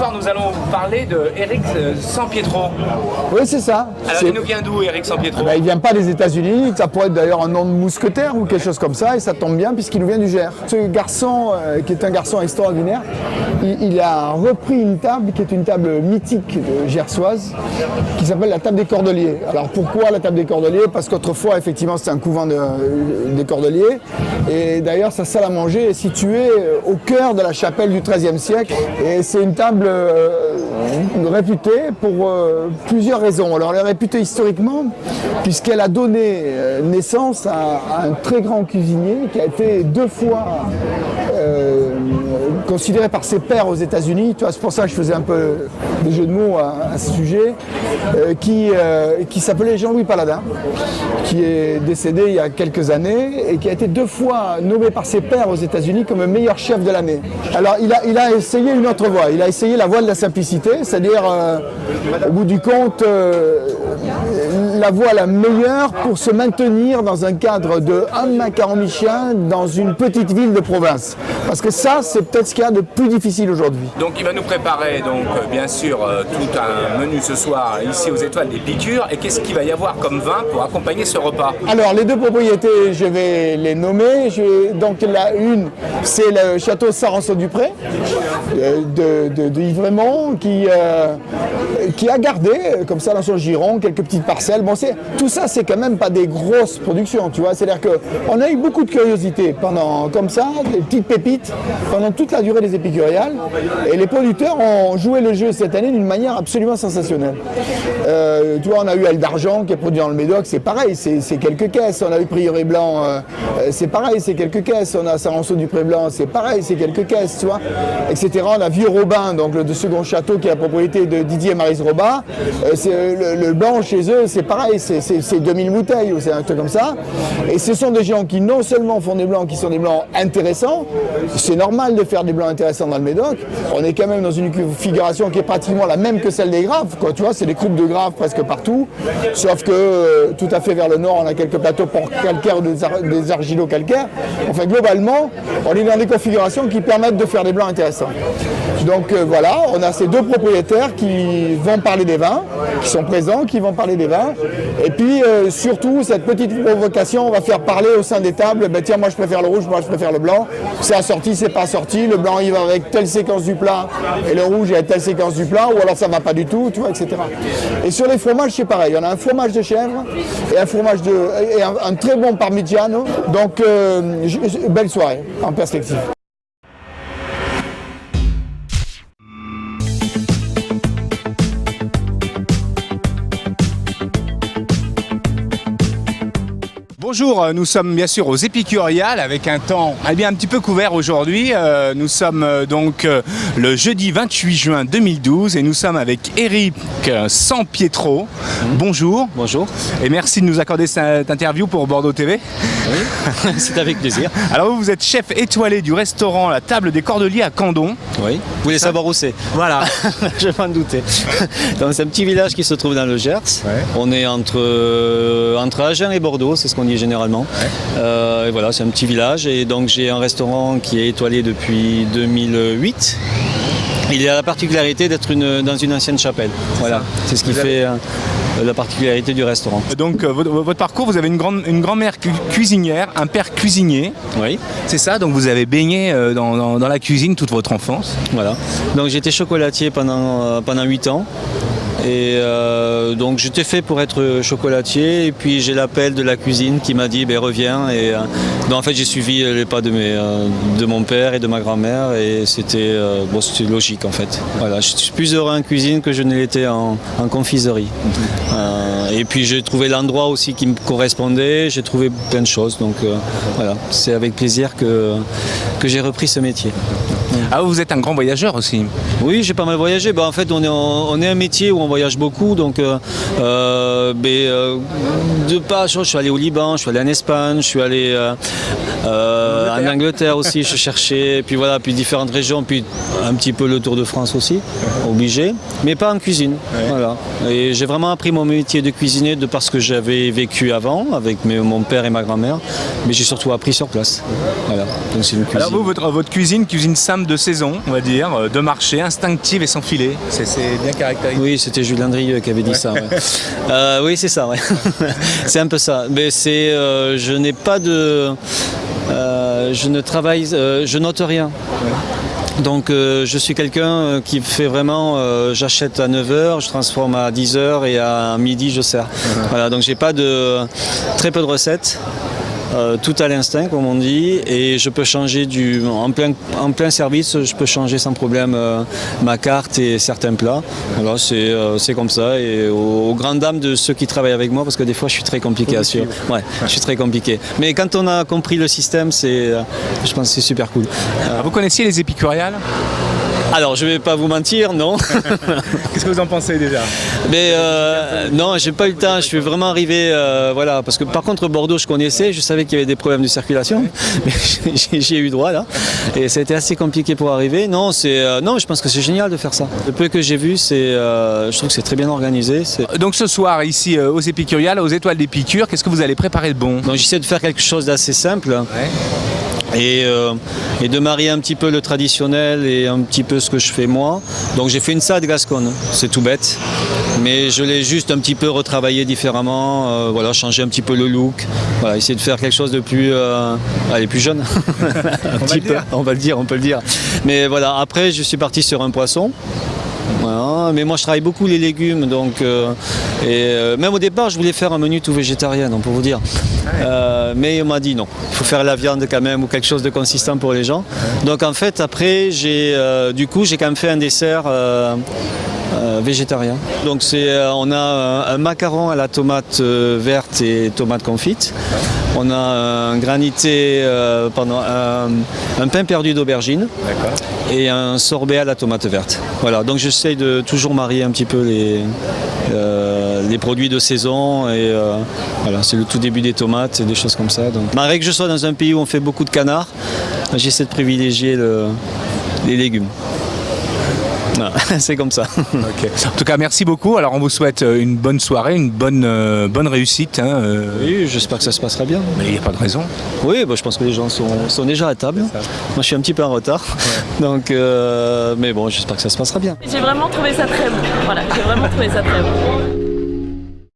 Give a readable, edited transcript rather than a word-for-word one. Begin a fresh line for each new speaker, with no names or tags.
soir, nous allons parler de Eric Sampietro.
Oui, c'est ça.
Alors, il nous vient d'où, Eric Sampietro?
Il ne vient pas des États-Unis, ça pourrait être d'ailleurs un nom de mousquetaire ou quelque chose comme ça, et ça tombe bien puisqu'il nous vient du Gers. Ce garçon, qui est un garçon extraordinaire, il a repris une table qui est une table mythique gersoise, qui s'appelle la table des Cordeliers. Alors pourquoi la table des Cordeliers? Parce qu'autrefois, effectivement, c'était un couvent des Cordeliers, et d'ailleurs, sa salle à manger est située au cœur de la chapelle du XIIIe siècle, et c'est une table réputée pour plusieurs raisons. Alors elle est réputée historiquement puisqu'elle a donné naissance à un très grand cuisinier qui a été 2 fois considéré par ses pairs aux États-Unis. C'est pour ça que je faisais un peu des jeux de mots à ce sujet, qui s'appelait Jean-Louis Palladin, qui est décédé il y a quelques années et qui a été 2 fois nommé par ses pairs aux États-Unis comme le meilleur chef de l'année. Alors il a essayé une autre voie, il a essayé la voie de la simplicité, c'est-à-dire au bout du compte la voie la meilleure pour se maintenir dans un cadre de un macaron Michelin dans une petite ville de province. Parce que ça, c'est peut-être ce qu'il y a de plus difficile aujourd'hui.
Donc il va nous préparer, donc, bien sûr, tout un menu ce soir ici aux Étoiles des Piqûres. Et qu'est-ce qu'il va y avoir comme vin pour accompagner ce repas?
Alors les 2 propriétés, je vais les nommer. Donc la une, c'est le château Sarançon-du-Pré de Yves Raymond qui a gardé comme ça dans son giron quelques petites parcelles. Bon, tout ça, c'est quand même pas des grosses productions, tu vois. C'est-à-dire qu'on a eu beaucoup de curiosité pendant, comme ça, des petites pépites pendant toute la durée des épicuriales. Et les producteurs ont joué le jeu cette année d'une manière absolument sensationnelle. Tu vois, on a eu Aile d'Argent qui est produit dans le Médoc, c'est pareil, c'est quelques caisses. On a eu Prieuré Blanc, c'est pareil, c'est quelques caisses. On a Sarançon-du-Pré Blanc, c'est pareil, c'est quelques caisses, tu vois, etc. On a Vieux Robin, donc le second château qui est la propriété de Didier et Maryse Robin. Le blanc chez eux, c'est pareil, c'est 2000 bouteilles ou c'est un truc comme ça. Et ce sont des gens qui non seulement font des blancs qui sont des blancs intéressants, c'est normal de faire des blancs intéressants dans le Médoc. On est quand même dans une configuration qui est pratiquement la même que celle des graves, quoi. Tu vois, c'est des croupes de graves presque partout, sauf que tout à fait vers le nord, on a quelques plateaux calcaires ou des argilo-calcaires. Enfin, globalement, on est dans des configurations qui permettent de faire des blancs intéressants. Donc voilà, on a ces 2 propriétaires qui vont parler des vins, qui sont présents, qui vont parler des vins. Et puis surtout, cette petite provocation, on va faire parler au sein des tables, tiens, moi je préfère le rouge, moi je préfère le blanc. C'est assorti, c'est pas assorti, le blanc il va avec telle séquence du plat et le rouge il a telle séquence du plat, ou alors ça va pas du tout, tu vois, etc. Et sur les fromages, c'est pareil, on a un fromage de chèvre et un très bon parmigiano. Donc belle soirée en perspective.
Bonjour, nous sommes bien sûr aux Épicuriales avec un temps un petit peu couvert aujourd'hui. Nous sommes donc le jeudi 28 juin 2012 et nous sommes avec Eric Sampietro. Bonjour.
Bonjour.
Et merci de nous accorder cette interview pour Bordeaux TV.
Oui, c'est avec plaisir.
Alors vous êtes chef étoilé du restaurant La Table des Cordeliers à Candon.
Oui, vous voulez savoir où c'est?
Voilà.
Je m'en doutais. Donc c'est un petit village qui se trouve dans le Gers. Ouais. On est entre Agen et Bordeaux, c'est ce qu'on dit généralement. Ouais. Et voilà, c'est un petit village et donc j'ai un restaurant qui est étoilé depuis 2008. Il a la particularité d'être dans une ancienne chapelle. Voilà, c'est ce qui fait la particularité du restaurant.
Donc votre parcours, vous avez une grand-mère cuisinière, un père cuisinier.
Oui.
C'est ça, donc vous avez baigné dans la cuisine toute votre enfance.
Voilà. Donc j'étais chocolatier pendant 8 ans. Et donc j'étais fait pour être chocolatier et puis j'ai l'appel de la cuisine qui m'a dit reviens et donc en fait j'ai suivi les pas de mon père et de ma grand-mère et c'était logique en fait. Voilà, je suis plus heureux en cuisine que je ne l'étais en confiserie. Et puis j'ai trouvé l'endroit aussi qui me correspondait, j'ai trouvé plein de choses donc voilà, c'est avec plaisir que j'ai repris ce métier.
Ah, vous êtes un grand voyageur aussi?
Oui, j'ai pas mal voyagé. En fait, on est un métier où on voyage beaucoup. Donc, de passage, je suis allé au Liban, je suis allé en Espagne, je suis allé en Angleterre aussi, je cherchais. Puis voilà, puis différentes régions, puis un petit peu le Tour de France aussi, obligé. Mais pas en cuisine. Ouais. Voilà. Et j'ai vraiment appris mon métier de cuisinier de parce que j'avais vécu avant avec mon père et ma grand-mère. Mais j'ai surtout appris sur place. Voilà. Donc c'est une cuisine.
Alors vous, votre cuisine simple de saison, on va dire, de marché, instinctive et sans filet. C'est bien caractérisé.
Oui, c'était Julien Drieux qui avait dit ça. Ouais. Oui, c'est ça, ouais. C'est un peu ça. Mais c'est, je n'ai pas de... je ne travaille, je note rien. Donc je suis quelqu'un qui fait vraiment, j'achète à 9h, je transforme à 10h et à midi je sers. Voilà, donc j'ai pas très peu de recettes. Tout à l'instinct comme on dit, et je peux changer en plein service, je peux changer sans problème ma carte et certains plats. Voilà, c'est comme ça, et aux grandes dames de ceux qui travaillent avec moi, parce que des fois je suis très compliqué à suivre. Ouais, je suis très compliqué. Mais quand on a compris le système, je pense que c'est super cool.
Vous connaissiez les épicuriales?
Alors, je ne vais pas vous mentir, non.
Qu'est-ce que vous en pensez déjà?
Mais non, j'ai pas eu le temps. Je suis vraiment arrivé, voilà, parce que par contre Bordeaux, je connaissais, je savais qu'il y avait des problèmes de circulation, mais j'y ai eu droit là, et ça a été assez compliqué pour arriver. Non, non, je pense que c'est génial de faire ça. Le peu que j'ai vu, je trouve que c'est très bien organisé.
Donc ce soir ici aux Épicuriales, aux Étoiles d'Épicure, qu'est-ce que vous allez préparer de bon?
Donc j'essaie de faire quelque chose d'assez simple.
Ouais.
Et de marier un petit peu le traditionnel et un petit peu ce que je fais moi. Donc j'ai fait une salade gasconne, c'est tout bête, mais je l'ai juste un petit peu retravaillé différemment, voilà, changer un petit peu le look, voilà, essayer de faire quelque chose de plus, plus jeune, un petit peu, on va le dire. Mais voilà, après je suis parti sur un poisson. Voilà, mais moi je travaille beaucoup les légumes, donc même au départ je voulais faire un menu tout végétarien, donc, pour vous dire. Mais on m'a dit non, il faut faire la viande quand même ou quelque chose de consistant pour les gens. Donc en fait après j'ai quand même fait un dessert végétarien. Donc on a un macaron à la tomate verte et tomate confite. On a un granité, un pain perdu d'aubergine et un sorbet à la tomate verte. Voilà, donc j'essaye de toujours marier un petit peu les produits de saison et voilà, c'est le tout début des tomates et des choses comme ça. Donc, malgré que je sois dans un pays où on fait beaucoup de canards, j'essaie de privilégier les légumes. Voilà, c'est comme ça.
Okay. En tout cas, merci beaucoup. Alors, on vous souhaite une bonne soirée, une bonne réussite. Hein,
Oui, j'espère que ça se passera bien.
Mais il n'y a pas de raison.
Oui, je pense que les gens sont déjà à table. Moi, je suis un petit peu en retard. Ouais. Donc, mais bon, j'espère que ça se passera bien.
J'ai vraiment trouvé ça très bon. Voilà, j'ai vraiment trouvé ça très bon.